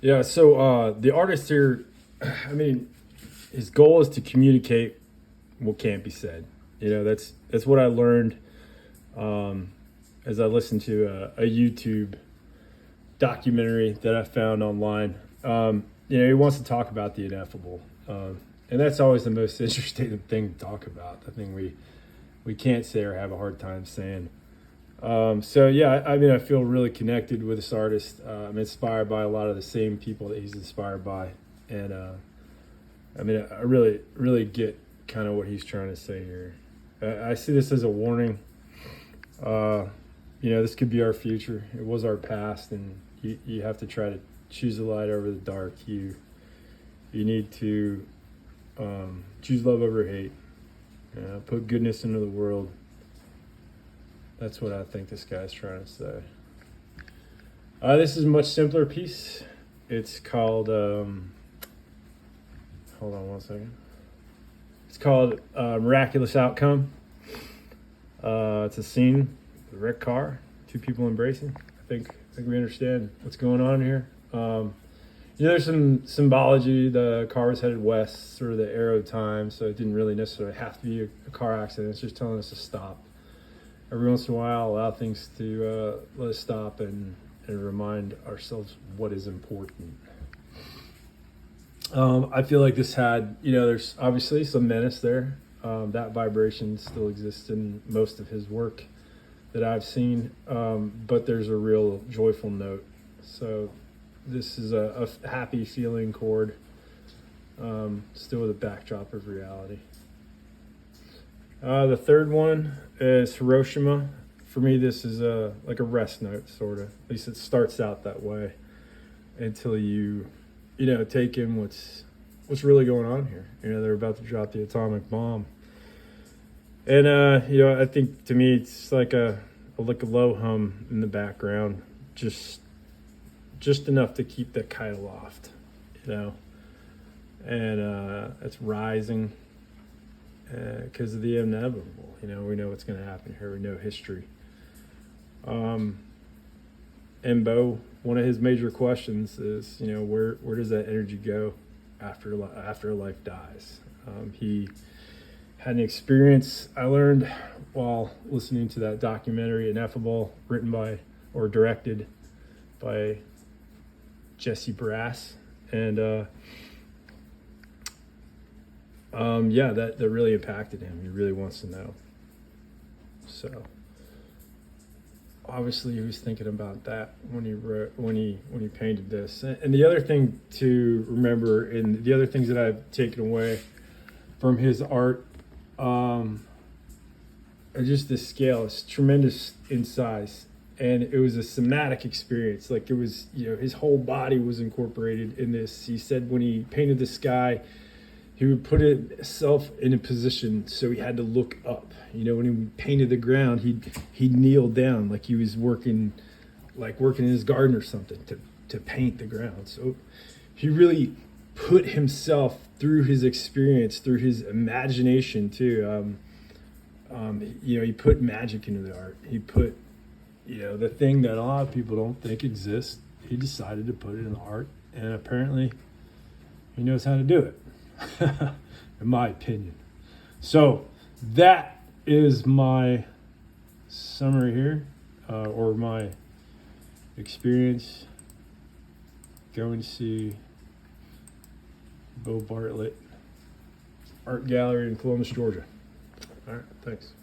Yeah, so the artist here, I mean, his goal is to communicate what can't be said. That's what I learned as I listened to a YouTube documentary that I found online. He wants to talk about the ineffable, and that's always the most interesting thing to talk about. The thing we can't say or have a hard time saying. So yeah, I mean, I feel really connected with this artist. I'm inspired by a lot of the same people that he's inspired by, and I mean, I really, really get kind of what he's trying to say here. I see this as a warning. This could be our future. It was our past, and you have to try to choose the light over the dark. You need to choose love over hate. Put goodness into the world. That's what I think this guy's trying to say. This is a much simpler piece. It's called, hold on one second. It's called Miraculous Outcome. It's a scene, the wrecked car, two people embracing. I think we understand what's going on here. There's some symbology. The car was headed west, sort of the arrow time, so it didn't really necessarily have to be a car accident. It's just telling us to stop. Every once in a while, allow things to let us stop and remind ourselves what is important. I feel like this had, there's obviously some menace there. That vibration still exists in most of his work that I've seen, but there's a real joyful note. So this is a happy feeling chord, still with a backdrop of reality. The third one is Hiroshima. For me, this is like a rest note, sort of. At least it starts out that way until you take in what's really going on here. They're about to drop the atomic bomb. And, I think to me, it's like a low hum in the background, just enough to keep the kite aloft, and it's rising. Because of the inevitable, we know what's going to happen here. We know history. And Bo, one of his major questions is, where does that energy go after life dies? He had an experience I learned while listening to that documentary, Ineffable, written by or directed by Jesse Brass, and that really impacted him. He really wants to know. So obviously he was thinking about that when he painted this. And the other thing to remember, and the other things that I've taken away from his art, are just the scale. It's tremendous in size, and it was a somatic experience. Like, it was, his whole body was incorporated in this. He said when he painted the sky, he would put himself in a position so he had to look up. When he painted the ground, he'd kneel down like he was working in his garden or something to paint the ground. So he really put himself through his experience, through his imagination too. He put magic into the art. He put, the thing that a lot of people don't think exists. He decided to put it in the art, and apparently he knows how to do it. In my opinion. So that is my summary here, or my experience going to see Bo Bartlett Art Gallery in Columbus, Georgia. All right, thanks.